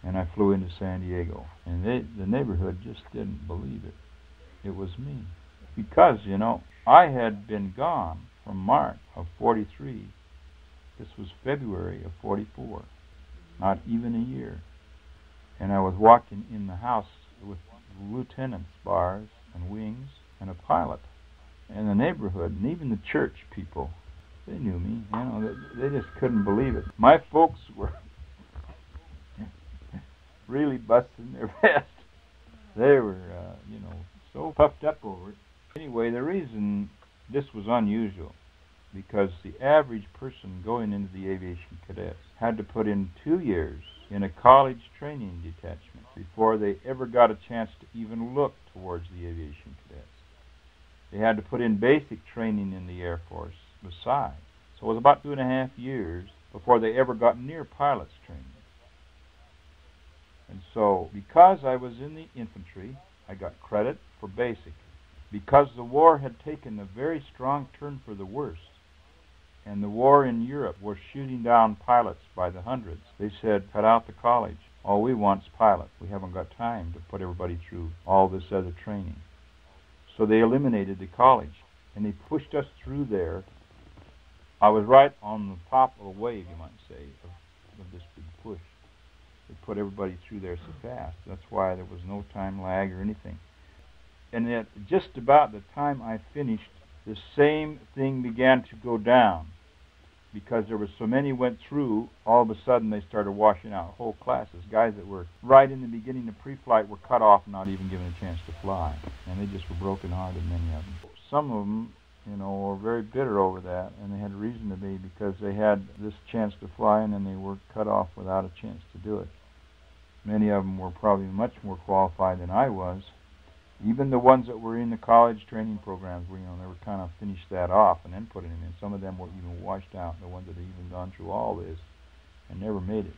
And I flew into San Diego. And the neighborhood just didn't believe it. It was me. Because, you know, I had been gone from March of 43. This was February of 44. Not even a year. And I was walking in the house with lieutenants, bars, and wings, and a pilot. And the neighborhood, and even the church people, they knew me. You know, they just couldn't believe it. My folks were really busting their vest. They were, you know, so puffed up over it. Anyway, the reason this was unusual, because the average person going into the aviation cadets had to put in 2 years in a college training detachment before they ever got a chance to even look towards the aviation cadets. They had to put in basic training in the Air Force besides. So it was about 2.5 years before they ever got near pilot's training. And so, because I was in the infantry, I got credit for basic. Because the war had taken a very strong turn for the worst, and the war in Europe was shooting down pilots by the hundreds, they said, cut out the college. All we want is pilots. We haven't got time to put everybody through all this other training. So they eliminated the college, and they pushed us through there. I was right on the top of a wave, you might say, of this big push. They put everybody through there so fast. That's why there was no time lag or anything. And at just about the time I finished, the same thing began to go down. Because there were so many went through, all of a sudden they started washing out whole classes. Guys that were right in the beginning of pre-flight were cut off, not even given a chance to fly. And they just were broken-hearted, many of them. Some of them, you know, were very bitter over that, and they had reason to be, because they had this chance to fly and then they were cut off without a chance to do it. Many of them were probably much more qualified than I was. Even the ones that were in the college training programs, where, you know, they were kind of finished that off and then putting them in. Some of them were even washed out, the ones that had even gone through all this and never made it.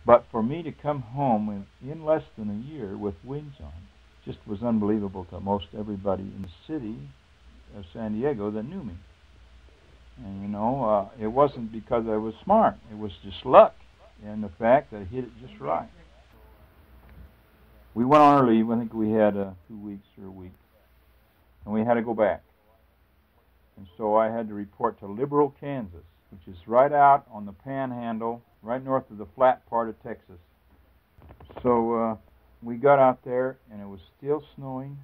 But for me to come home in less than a year with wings on just was unbelievable to most everybody in the city of San Diego that knew me. And, you know, it wasn't because I was smart. It was just luck and the fact that I hit it just right. We went on early. I think we had 2 weeks or a week, and we had to go back. And so I had to report to Liberal, Kansas, which is right out on the Panhandle, right north of the flat part of Texas. So we got out there, and it was still snowing,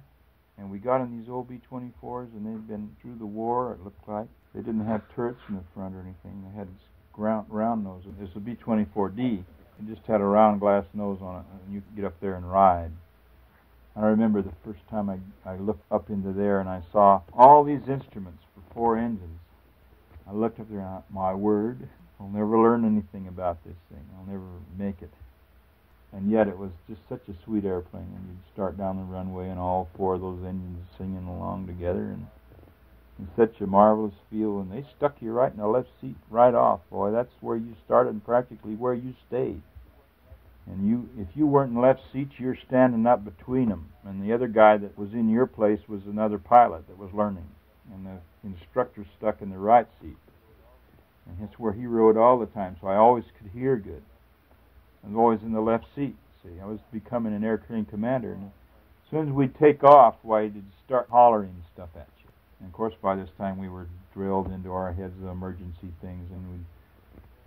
and we got in these old B-24s, and they'd been through the war, it looked like. They didn't have turrets in the front or anything. They had round nose. It was a B-24D. It just had a round glass nose on it, and you could get up there and ride. I remember the first time I looked up into there and I saw all these instruments for 4 engines. I looked up there and I thought, my word, I'll never learn anything about this thing. I'll never make it. And yet it was just such a sweet airplane. And you'd start down the runway and all 4 of those engines singing along together, and such a marvelous feel. And they stuck you right in the left seat right off. Boy, that's where you started and practically where you stayed. And if you weren't in left seat, you're standing up between them. And the other guy that was in your place was another pilot that was learning. And the instructor stuck in the right seat. And that's where he rode all the time, so I always could hear good. I was always in the left seat, see. I was becoming an airtrain commander. And as soon as we'd take off, why, he'd start hollering stuff at you. And of course, by this time, we were drilled into our heads the emergency things, and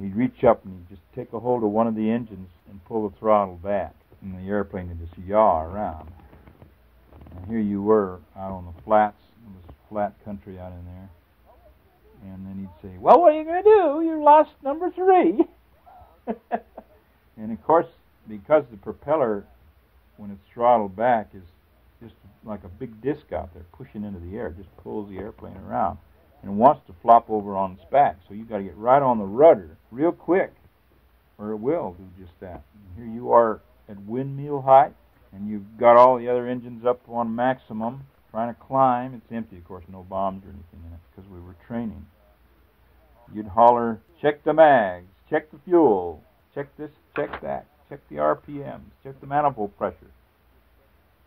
he'd reach up and he'd just take a hold of one of the engines and pull the throttle back, and the airplane would just yaw around. And here you were out on the flats. It was flat country out in there. And then he'd say, well, what are you going to do? You lost number 3. And of course, because the propeller, when it's throttled back, is just like a big disc out there pushing into the air. It just pulls the airplane around and wants to flop over on its back. So you've got to get right on the rudder real quick, or it will do just that. And here you are at windmill height, and you've got all the other engines up on maximum, trying to climb. It's empty, of course, no bombs or anything in it, because we were training. You'd holler, check the mags, check the fuel, check this, check that, check the RPMs, check the manifold pressure.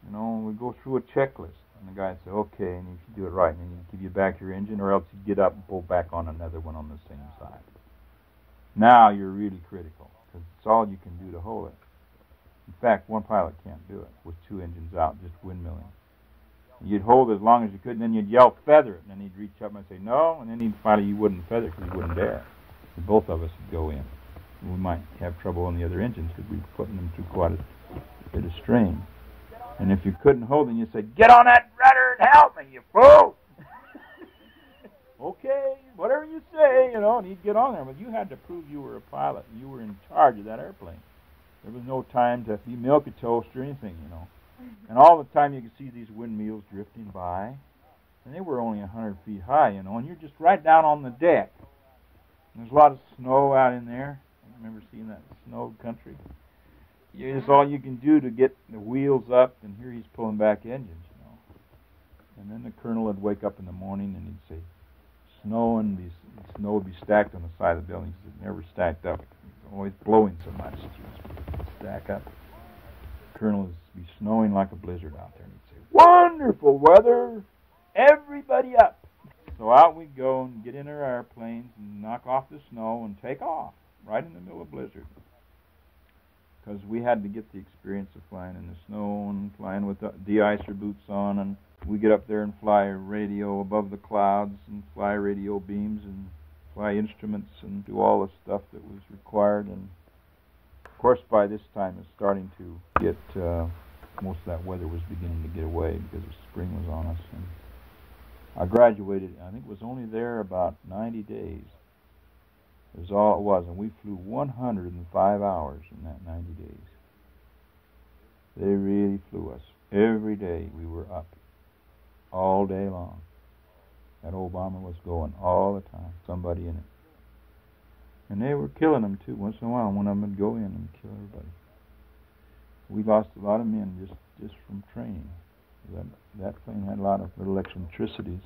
You know, we go through a checklist. And the guy would say, okay, and you should do it right. And then he'd give you back your engine, or else you'd get up and pull back on another one on the same side. Now you're really critical, because it's all you can do to hold it. In fact, one pilot can't do it with two engines out, just windmilling. You'd hold it as long as you could, and then you'd yell, feather it, and then he'd reach up and say, no, and then finally you wouldn't feather it because he wouldn't dare. And both of us would go in. We might have trouble on the other engines because we'd be putting them through quite a bit of strain. And if you couldn't hold it, you'd say, get on that rudder and help me, you fool! Okay, whatever you say, you know, and he'd get on there. But you had to prove you were a pilot and you were in charge of that airplane. There was no time to be milk a toast or anything, you know. And all the time you could see these windmills drifting by. And they were only 100 feet high, you know, and you're just right down on the deck. And there's a lot of snow out in there. I remember seeing that snow country. It's all you can do to get the wheels up, and here he's pulling back engines, you know. And then the colonel would wake up in the morning and he'd say, snow would be stacked on the side of the building. It never stacked up. It's always blowing so much. It would stack up. The colonel would be snowing like a blizzard out there, and he'd say, wonderful weather, everybody up. So out we'd go and get in our airplanes and knock off the snow and take off right in the middle of blizzard. Because we had to get the experience of flying in the snow and flying with the de-icer boots on, and we get up there and fly radio above the clouds and fly radio beams and fly instruments and do all the stuff that was required. And of course by this time it's starting to get, most of that weather was beginning to get away because the spring was on us. And I graduated, I think it was only there about 90 days. It was all it was, and we flew 105 hours in that 90 days. They really flew us. Every day we were up, all day long. That old bomber was going all the time, somebody in it. And they were killing them too. Once in a while, one of them would go in and kill everybody. We lost a lot of men just from training. That plane had a lot of little eccentricities.